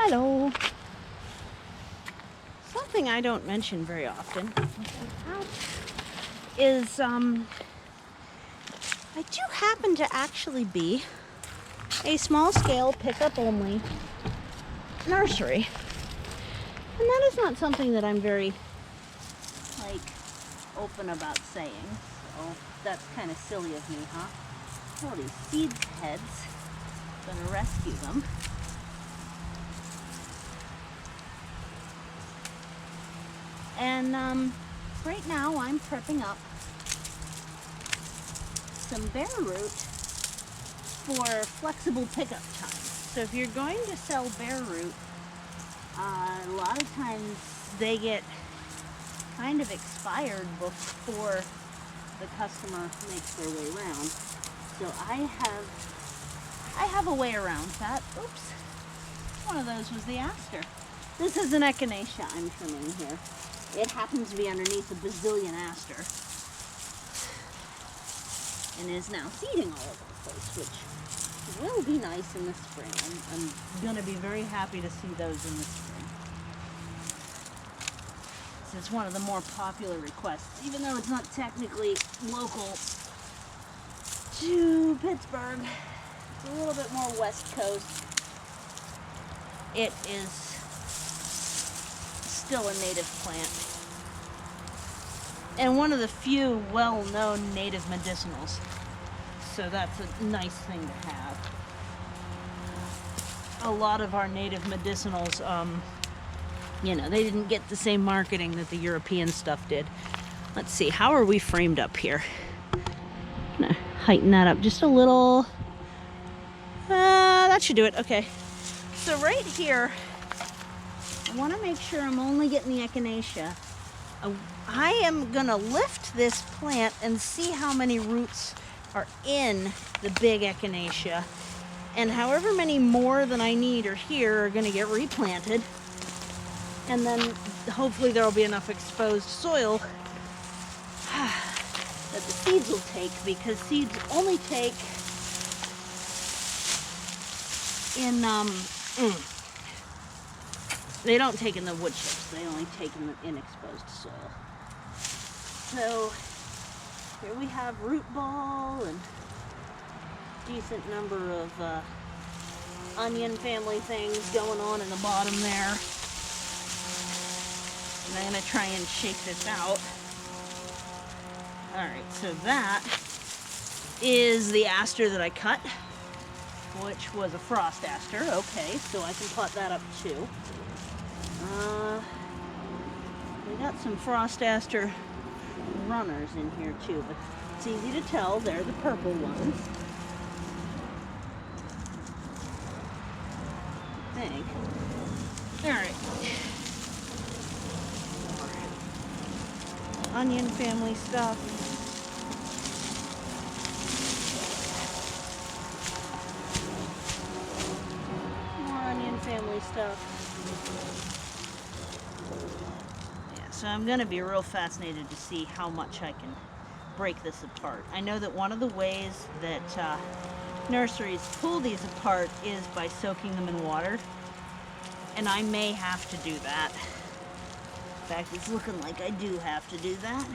Hello. Something I don't mention very often is I do happen to actually be a small scale pickup only nursery. And that is not something that I'm very open about saying. So that's kind of silly of me, huh? All these seed heads. Gonna rescue them. And right now I'm prepping up some bare root for flexible pickup time. So if you're going to sell bare root, a lot of times they get kind of expired before the customer makes their way around. So I have a way around that. Oops. One of those was the aster. This is an echinacea I'm trimming here. It happens to be underneath a bazillion aster and is now seeding all over the place, which will be nice in the spring. I'm going to be very happy to see those in the spring. This is one of the more popular requests, even though it's not technically local to Pittsburgh. It's a little bit more West Coast. It is still a native plant. And one of the few well-known native medicinals. So that's a nice thing to have. A lot of our native medicinals, they didn't get the same marketing that the European stuff did. Let's see, how are we framed up here? I'm gonna heighten that up just a little. That should do it, okay. So right here, I want to make sure I'm only getting the echinacea. I am going to lift this plant and see how many roots are in the big echinacea. And however many more than I need are here are going to get replanted. And then hopefully there will be enough exposed soil that the seeds will take, because seeds only take in they don't take in the wood chips, they only take in the exposed soil. So here we have root ball and decent number of onion family things going on in the bottom there. And I'm going to try and shake this out. Alright, so that is the aster that I cut, which was a frost aster. Okay, so I can pot that up too. We got some frost aster runners in here too, but it's easy to tell. They're the purple ones, I think. Alright. Onion family stuff. More onion family stuff. Yeah, so I'm going to be real fascinated to see how much I can break this apart. I know that one of the ways that nurseries pull these apart is by soaking them in water, and I may have to do that. In fact, it's looking like I do have to do that.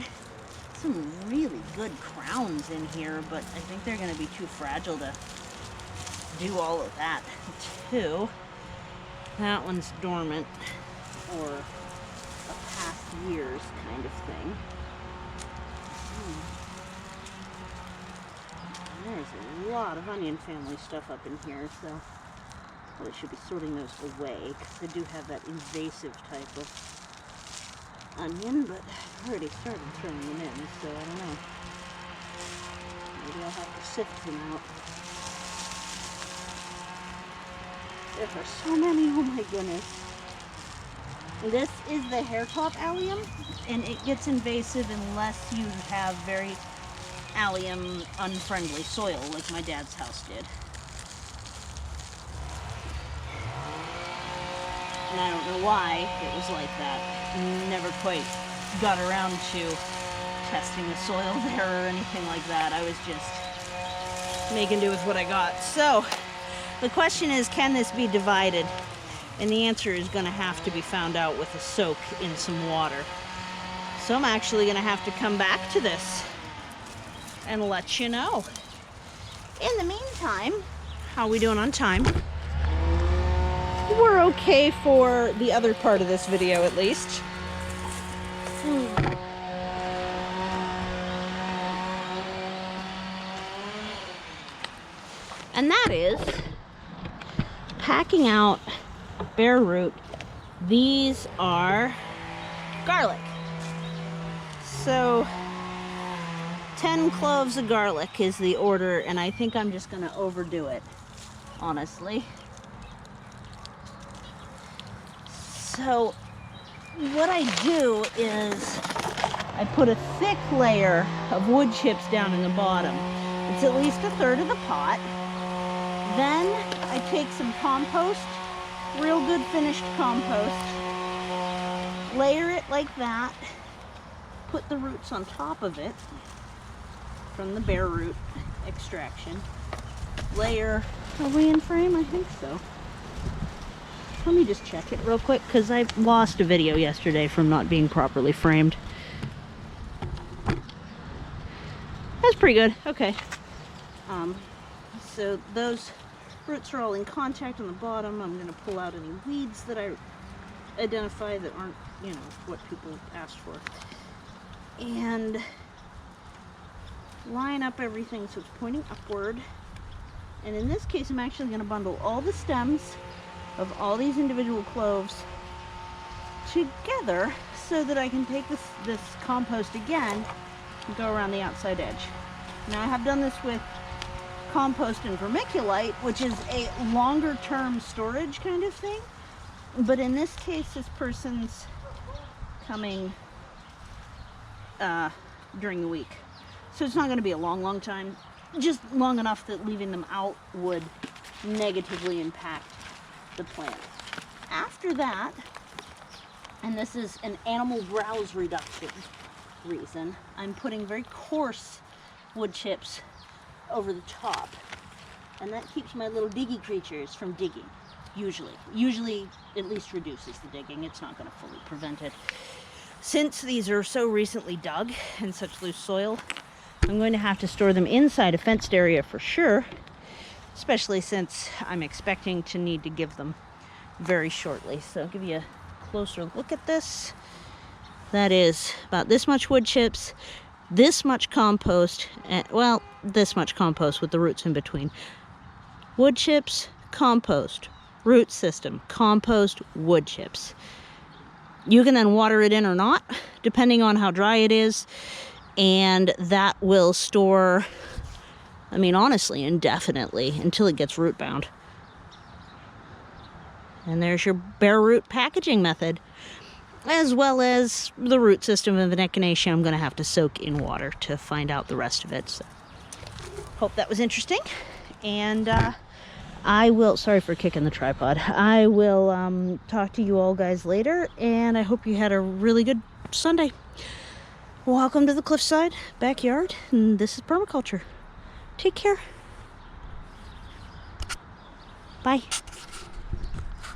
Some really good crowns in here, but I think they're going to be too fragile to do all of that too. That one's dormant, or a past years kind of thing. There's a lot of onion family stuff up in here, so I probably should be sorting those away, because they do have that invasive type of onion, but I've already started throwing them in, so I don't know. Maybe I'll have to sift them out. There are so many, oh my goodness. This is the hairtop allium, and it gets invasive unless you have very allium unfriendly soil, like my dad's house did. And I don't know why it was like that. Never quite got around to testing the soil there or anything like that. I was just making do with what I got. So the question is, can this be divided? And the answer is going to have to be found out with a soak in some water. So I'm actually going to have to come back to this and let you know. In the meantime, how are we doing on time? We're okay for the other part of this video, at least. And that is packing out bare root. These are garlic. So 10 cloves of garlic is the order, and I think I'm just going to overdo it, honestly. So what I do is I put a thick layer of wood chips down in the bottom. It's at least a third of the pot. Then I take some compost, real good finished compost, layer it like that, put the roots on top of it from the bare root extraction. Layer, are we in frame? I think so. Let me just check it real quick because I lost a video yesterday from not being properly framed. That's pretty good. Okay. So those roots are all in contact on the bottom. I'm going to pull out any weeds that I identify that aren't, you know, what people asked for. And line up everything so it's pointing upward. And in this case, I'm actually going to bundle all the stems of all these individual cloves together so that I can take this compost again and go around the outside edge. Now I have done this with compost and vermiculite, which is a longer term storage kind of thing, but in this case this person's coming during the week, so it's not going to be a long time, just long enough that leaving them out would negatively impact the plant. After that, and this is an animal browse reduction reason, I'm putting very coarse wood chips over the top, and that keeps my little diggy creatures from digging. Usually at least reduces the digging. It's not going to fully prevent it. Since these are so recently dug in such loose soil, I'm going to have to store them inside a fenced area for sure, especially since I'm expecting to need to give them very shortly. So I'll give you a closer look at this. That is about this much wood chips, this much compost, and, well, this much compost with the roots in between. Wood chips, compost, root system, compost, wood chips. You can then water it in or not, depending on how dry it is, and that will store, I mean, honestly, indefinitely until it gets root bound. And there's your bare root packaging method, as well as the root system of an echinacea. I'm going to have to soak in water to find out the rest of it. So, hope that was interesting. And I will, sorry for kicking the tripod. I will talk to you all guys later, and I hope you had a really good Sunday. Welcome to the Cliffside Backyard, and this is Permaculture. Take care. Bye.